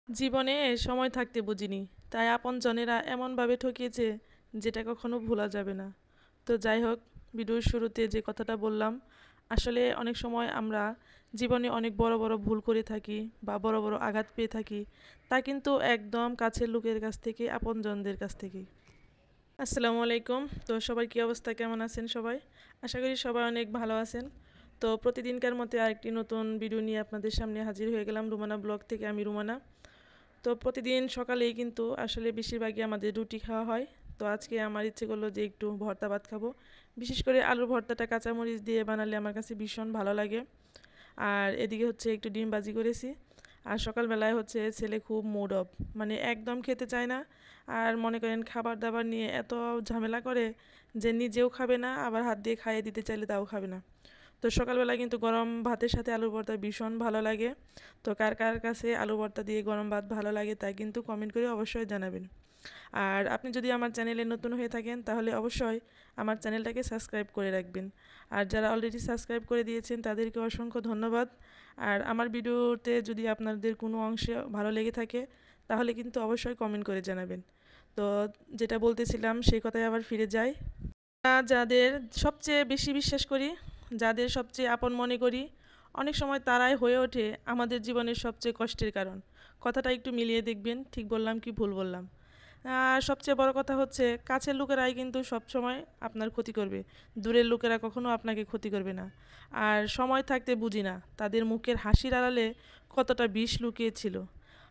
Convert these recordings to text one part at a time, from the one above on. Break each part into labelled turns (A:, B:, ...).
A: জীবনে সময় থাকতে বুঝিনি, তাই আপনজনেরা এমনভাবে ঠকিয়েছে যেটা কখনো ভোলা যাবে না। তো যাই হোক, ভিডিওর শুরুতে যে কথাটা বললাম, আসলে অনেক সময় আমরা জীবনে অনেক বড় বড় ভুল করে থাকি বা বড় বড় আঘাত পেয়ে থাকি, তা কিন্তু একদম কাছের লোকের কাছ থেকে, আপনজনদের কাছ থেকেই। আসসালামু আলাইকুম। তো সবাই কী অবস্থা, কেমন আছেন সবাই? আশা করি সবাই অনেক ভালো আছেন। তো প্রতিদিনকার মতো আরেকটি নতুন ভিডিও নিয়ে আপনাদের সামনে হাজির হয়ে গেলাম রুমানা ব্লগ থেকে। আমি রুমানা। তো প্রতিদিন সকালেই কিন্তু আসলে বেশিরভাগই আমাদের রুটি খাওয়া হয়। তো আজকে আমার ইচ্ছে করলো যে একটু ভর্তা ভাত খাবো। বিশেষ করে আলুর ভর্তাটা কাঁচামরিচ দিয়ে বানালে আমার কাছে ভীষণ ভালো লাগে। আর এদিকে হচ্ছে একটু ডিম ভাজি করেছি। আর সকালবেলায় হচ্ছে ছেলে খুব মুড অফ, মানে একদম খেতে চায় না। আর মনে করেন খাবার দাবার নিয়ে এত ঝামেলা করে যে নিজেও খাবে না, আবার হাত দিয়ে খাইয়ে দিতে চাইলে তাও খাবে না। তো সকালবেলা কিন্তু গরম ভাতের সাথে আলুর ভর্তা ভীষণ ভালো লাগে। তো কার কার কাছে আলু ভর্তা দিয়ে গরম ভাত ভালো লাগে তা কিন্তু কমেন্ট করে অবশ্যই জানাবেন। আর আপনি যদি আমার চ্যানেলে নতুন হয়ে থাকেন তাহলে অবশ্যই আমার চ্যানেলটাকে সাবস্ক্রাইব করে রাখবেন। আর যারা অলরেডি সাবস্ক্রাইব করে দিয়েছেন তাদেরকে অসংখ্য ধন্যবাদ। আর আমার ভিডিওতে যদি আপনাদের কোনো অংশে ভালো লেগে থাকে তাহলে কিন্তু অবশ্যই কমেন্ট করে জানাবেন। তো যেটা বলতেছিলাম সেই কথায় আবার ফিরে যাই। যাদের সবচেয়ে বেশি বিশ্বাস করি, যাদের সবচেয়ে আপন মনে করি, অনেক সময় তারাই হয়ে ওঠে আমাদের জীবনের সবচেয়ে কষ্টের কারণ। কথাটা একটু মিলিয়ে দেখবেন, ঠিক বললাম কি ভুল বললাম। আর সবচেয়ে বড় কথা হচ্ছে, কাছের লোকেরাই কিন্তু সবসময় আপনার ক্ষতি করবে, দূরের লোকেরা কখনো আপনাকে ক্ষতি করবে না। আর সময় থাকতে বুঝি না তাদের মুখের হাসির আড়ালে কতটা বিষ লুকিয়ে ছিল।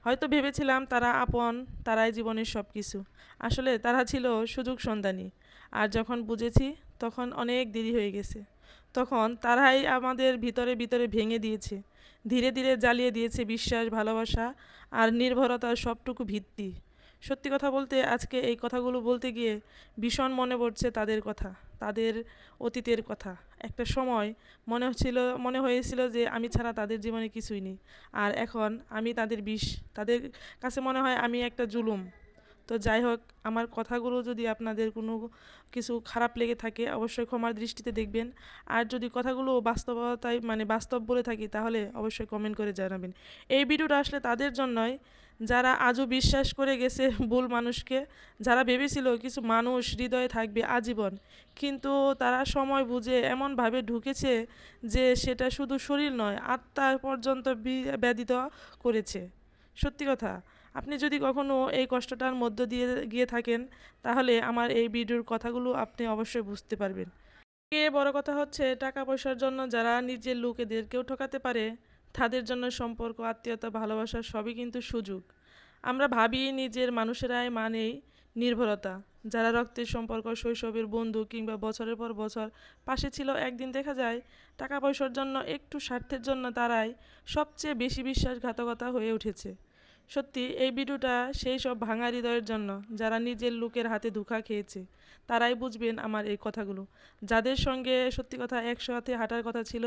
A: হয়তো ভেবেছিলাম তারা আপন, তারাই জীবনের সব কিছু। আসলে তারা ছিল সুযোগ সন্ধানী। আর যখন বুঝেছি তখন অনেক দেরি হয়ে গেছে। তখন তারাই আমাদের ভিতরে ভিতরে ভেঙে দিয়েছে, ধীরে ধীরে জ্বালিয়ে দিয়েছে বিশ্বাস, ভালোবাসা আর নির্ভরতার সবটুকু ভিত্তি। সত্যি কথা বলতে আজকে এই কথাগুলো বলতে গিয়ে ভীষণ মনে পড়ছে তাদের কথা, তাদের অতীতের কথা। একটা সময় মনে হয়েছিল যে আমি ছাড়া তাদের জীবনে কিছুই নেই। আর এখন আমি তাদের বিষ। তাদের কাছে মনে হয় আমি একটা জুলুম। তো যাই হোক, আমার কথাগুলো যদি আপনাদের কোনো কিছু খারাপ লেগে থাকে অবশ্যই ক্ষমার দৃষ্টিতে দেখবেন। আর যদি কথাগুলো বাস্তবতায় মানে বাস্তব বলে থাকি তাহলে অবশ্যই কমেন্ট করে জানাবেন। এই ভিডিওটা আসলে তাদের জন্যই যারা আজও বিশ্বাস করে গেছে ভুল মানুষকে, যারা ভেবেছিল কিছু মানুষ হৃদয়ে থাকবে আজীবন, কিন্তু তারা সময় বুঝে এমনভাবে ঢুকেছে যে সেটা শুধু শরীর নয়, আত্মা পর্যন্ত ব্যাধিত করেছে। সত্যি কথা, আপনি যদি কখনো এই কষ্টটার মধ্য দিয়ে গিয়ে থাকেন তাহলে আমার এই ভিডিওর কথাগুলো আপনি অবশ্যই বুঝতে পারবেন। বড় কথা হচ্ছে, টাকা পয়সার জন্য যারা নিজের লোকেদেরকেও ঠকাতে পারে, তাদের জন্য সম্পর্ক, আত্মীয়তা, ভালোবাসা সবই কিন্তু সুযোগ। আমরা ভাবি নিজের মানুষেরাই মানেই নির্ভরতা। যারা রক্তের সম্পর্ক, শৈশবের বন্ধু কিংবা বছরের পর বছর পাশে ছিল, একদিন দেখা যায় টাকা পয়সার জন্য, একটু স্বার্থের জন্য তারাই সবচেয়ে বেশি বিশ্বাসঘাতকতা হয়ে উঠেছে। সত্যি এই ভিডিওটা সেই সব ভাঙা হৃদয়ের জন্য যারা নিজের লোকের হাতে ধোঁকা খেয়েছে। তারাই বুঝবেন আমার এই কথাগুলো। যাদের সঙ্গে সত্যি কথা একসাথে হাঁটার কথা ছিল,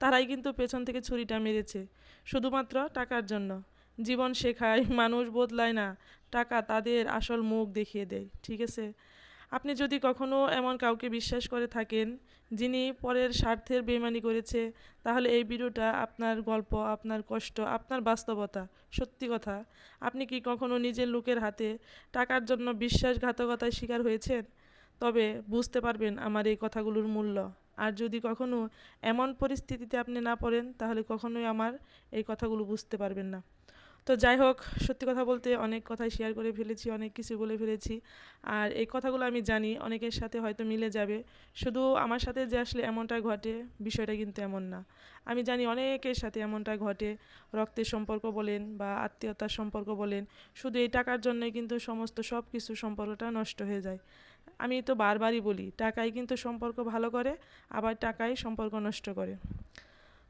A: তারাই কিন্তু পেছন থেকে ছুরিটা মেরেছে শুধুমাত্র টাকার জন্য। জীবন শেখায় মানুষ বদলায় না, টাকা তাদের আসল মুখ দেখিয়ে দেয়। ঠিক আছে? আপনি যদি কখনো এমন কাউকে বিশ্বাস করে থাকেন যিনি পরের স্বার্থের বেইমানি করেছে, তাহলে এই ভিডিওটা আপনার গল্প, আপনার কষ্ট, আপনার বাস্তবতা। সত্যি কথা, আপনি কি কখনো নিজের লোকের হাতে টাকার জন্য বিশ্বাসঘাতকতার শিকার হয়েছেন? তবে বুঝতে পারবেন আমার এই কথাগুলোর মূল্য। আর যদি কখনো এমন পরিস্থিতিতে আপনি না পড়েন তাহলে কখনোই আমার এই কথাগুলো বুঝতে পারবেন না। তো যাই হোক, সত্যি কথা বলতে অনেক কথাই শেয়ার করে ফেলেছি, অনেক কিছু বলে ফেলেছি। আর এই কথাগুলো আমি জানি অনেকের সাথে হয়তো মিলে যাবে। শুধু আমার সাথে যে আসলে এমনটা ঘটে বিষয়টা কিন্তু এমন না। আমি জানি অনেকের সাথে এমনটা ঘটে। রক্তের সম্পর্ক বলেন বা আত্মীয়তার সম্পর্ক বলেন, শুধু এই টাকার জন্যই কিন্তু সমস্ত সব কিছু সম্পর্কটা নষ্ট হয়ে যায়। আমি তো বারবারই বলি, টাকাই কিন্তু সম্পর্ক ভালো করে, আবার টাকাই সম্পর্ক নষ্ট করে।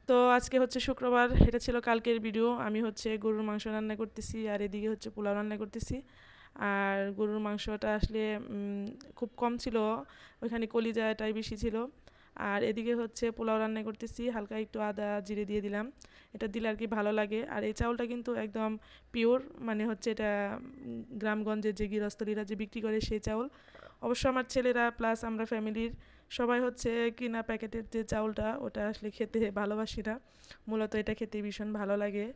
A: তো আজকে হচ্ছে শুক্রবার, এটা ছিল কালকের ভিডিও। আমি হচ্ছে গরুর মাংস রান্না করতেছি আর এদিকে হচ্ছে পোলাও রান্না করতেছি। আর গরুর মাংসটা আসলে খুব কম ছিল, ওইখানে কলিজাটাই বেশি ছিল। আর এদিকে হচ্ছে পোলাও রান্না করতেছি, হালকা একটু আদা জিরে দিয়ে দিলাম। এটা দিলে আর কি ভালো লাগে। আর এই চাউলটা কিন্তু একদম পিওর, মানে হচ্ছে এটা গ্রামগঞ্জের যে গৃহস্থলীরা যে বিক্রি করে সেই চাউল। অবশ্য আমার ছেলেরা প্লাস আমরা ফ্যামিলির সবাই হচ্ছে কিনা প্যাকেটের যে চাউলটা ওটা আসলে খেতে ভালোবাসি না। মূলত এটা খেতে ভীষণ ভালো লাগে।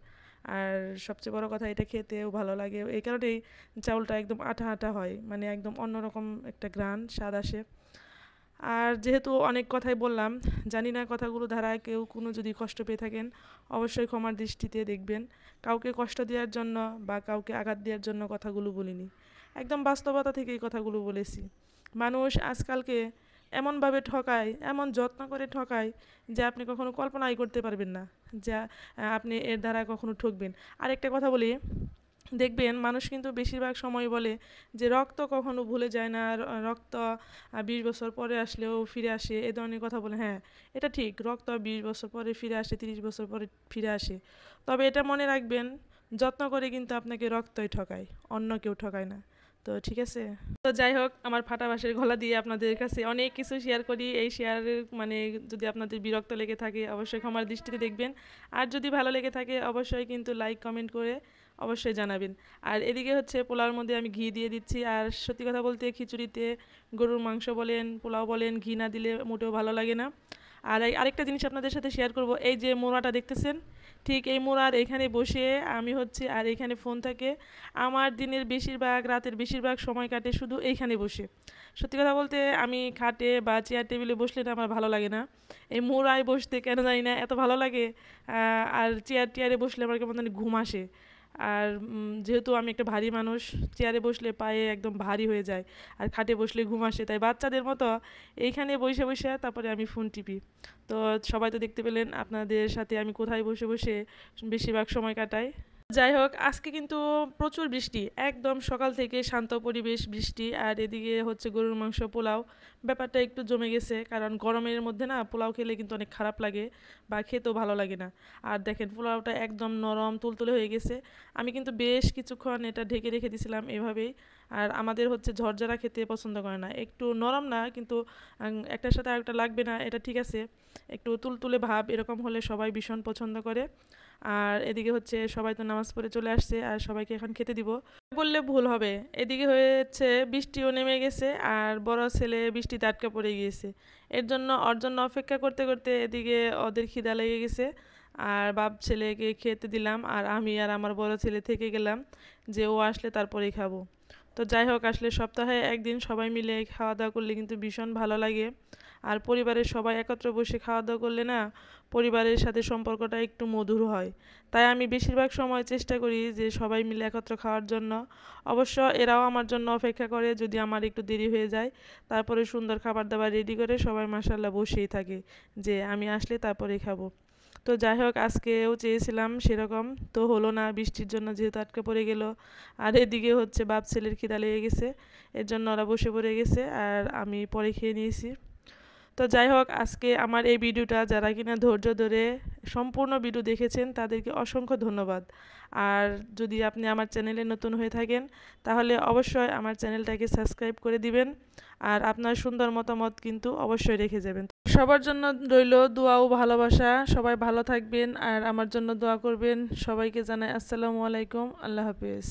A: আর সবচেয়ে বড় কথা এটা খেতেও ভালো লাগে, এই কারণেই চাউলটা একদম আঠা আঠা হয়, মানে একদম অন্যরকম একটা ঘ্রাণ স্বাদ আসে। আর যেহেতু অনেক কথাই বললাম, জানি না কথাগুলো দ্বারা কেউ কোনো যদি কষ্ট পেয়ে থাকেন অবশ্যই ক্ষমার দৃষ্টিতে দেখবেন। কাউকে কষ্ট দেওয়ার জন্য বা কাউকে আঘাত দেওয়ার জন্য কথাগুলো বলিনি, একদম বাস্তবতা থেকে এই কথাগুলো বলেছি। মানুষ আজকালকে এমনভাবে ঠকায়, এমন যত্ন করে ঠকায় যে আপনি কখনো কল্পনাই করতে পারবেন না যে আপনি এর দ্বারা কখনো ঠকবেন। আরেকটা কথা বলি, দেখবেন মানুষ কিন্তু বেশিরভাগ সময় বলে যে রক্ত কখনো ভুলে যায় না, রক্ত 20 বছর পরে আসলেও ফিরে আসে, এ ধরনের কথা বলে। হ্যাঁ, এটা ঠিক, রক্ত 20 বছর পরে ফিরে আসে, 30 বছর পরে ফিরে আসে। তবে এটা মনে রাখবেন, যত্ন করে কিন্তু আপনাকে রক্তই ঠকায়, অন্য কেউ ঠকায় না। তো ঠিক আছে, তো যাই হোক, আমার ফাটা বাঁশের গলা দিয়ে আপনাদের কাছে অনেক কিছু শেয়ার করি। এই শেয়ারের মানে যদি আপনাদের বিরক্ত লেগে থাকে অবশ্যই ক্ষমার দৃষ্টিতে দেখবেন। আর যদি ভালো লেগে থাকে অবশ্যই কিন্তু লাইক কমেন্ট করে অবশ্যই জানাবেন। আর এদিকে হচ্ছে পোলাওর মধ্যে আমি ঘি দিয়ে দিচ্ছি। আর সত্যি কথা বলতে খিচুড়িতে গরুর মাংস বলেন, পোলাও বলেন, ঘি না দিলে মোটেও ভালো লাগে না। আর আরেকটা জিনিস আপনাদের সাথে শেয়ার করব, এই যে মোড়াটা দেখতেছেন, ঠিক এই মোড়ার এখানে বসে আমি হচ্ছে, আর এখানে ফোন থাকে। আমার দিনের বেশিরভাগ, রাতের বেশিরভাগ সময় কাটে শুধু এইখানে বসে। সত্যি কথা বলতে আমি খাটে বা চেয়ার টেবিলে বসলে না আমার ভালো লাগে না, এই মোড়ায় বসতে কেন জানি না এত ভালো লাগে। আর চেয়ার টেয়ারে বসলে আমার কেমন জানি ঘুম আসে। আর যেহেতু আমি একটা ভারী মানুষ, চেয়ারে বসলে পায়ে একদম ভারী হয়ে যায়, আর খাটে বসলে ঘুম আসে, তাই বাচ্চাদের মতো এইখানে বসে বসে তারপরে আমি ফোন টিপি। তো সবাই তো দেখতে পেলেন আপনাদের সাথে আমি কোথায় বসে বসে বেশিরভাগ সময় কাটাই। যাই হোক, আজকে কিন্তু প্রচুর বৃষ্টি, একদম সকাল থেকে শান্ত পরিবেশ, বৃষ্টি। আর এদিকে হচ্ছে গরুর মাংস, পোলাও, ব্যাপারটা একটু জমে গেছে, কারণ গরমের মধ্যে না পোলাও খেলে কিন্তু অনেক খারাপ লাগে বা খেতেও ভালো লাগে না। আর দেখেন পোলাওটা একদম নরম তুলতুলে হয়ে গেছে। আমি কিন্তু বেশ কিছুক্ষণ এটা ঢেকে রেখে দিয়েছিলাম এভাবেই। আর আমাদের হচ্ছে ঝরঝরা খেতে পছন্দ করে না, একটু নরম না কিন্তু একটার সাথে আরেকটা লাগবে না, এটা ঠিক আছে, একটু তুলতুলে ভাব এরকম হলে সবাই ভীষণ পছন্দ করে। আর এদিকে হচ্ছে সবাই তো নামাজ পড়ে চলে আসছে, আর সবাইকে এখন খেতে দিব বললে ভুল হবে। এদিকে হয়েছে বৃষ্টিও নেমে গেছে, আর বড় ছেলে বৃষ্টিতে আটকা পড়ে গিয়েছে। এর জন্য ওর জন্য অপেক্ষা করতে করতে এদিকে ওদের খিদা লেগে গেছে। আর বাপ ছেলেকে খেতে দিলাম, আর আমি আর আমার বড় ছেলে থেকে গেলাম যে ও আসলে তারপরেই খাবো। তো যাই হোক, আসলে সপ্তাহে একদিন সবাই মিলে খাওয়া দাওয়া করলে কিন্তু ভীষণ ভালো লাগে। আর পরিবারের সবাই একত্র বসে খাওয়া দাওয়া করলে না পরিবারের সাথে সম্পর্কটা একটু মধুর হয়। তাই আমি বেশিরভাগ সময় চেষ্টা করি যে সবাই মিলে একত্র খাওয়ার জন্য। অবশ্য এরাও আমার জন্য অপেক্ষা করে, যদি আমার একটু দেরি হয়ে যায় তারপরে সুন্দর খাবার দাবার রেডি করে সবাই মাশাআল্লাহ বসেই থাকে যে আমি আসলে তারপরেই খাবো। তো যাই হোক, আজকেও চেয়েছিলাম সেরকম, তো হলো না বৃষ্টির জন্য, যেহেতু আটকে পড়ে গেল। আর এদিকে হচ্ছে বাপ ছেলের খিদা লেগে গেছে, এর জন্য ওরা বসে পড়ে গেছে, আর আমি পরে খেয়ে নিয়েছি। তো যাই হোক, আজকে আমার এই ভিডিওটা যারা কিনা ধৈর্য ধরে সম্পূর্ণ ভিডিও দেখেছেন তাদেরকে অসংখ্য ধন্যবাদ। আর যদি আপনি আমার চ্যানেলে নতুন হয়ে থাকেন তাহলে অবশ্যই আমার চ্যানেলটাকে সাবস্ক্রাইব করে দিবেন, আর আপনার সুন্দর মতামত কিন্তু অবশ্যই রেখে যাবেন। সবার জন্য রইল দোয়া ও ভালোবাসা, সবাই ভালো থাকবেন আর আমার জন্য দোয়া করবেন। সবাইকে জানাই আসসালামু আলাইকুম, আল্লাহ হাফেজ।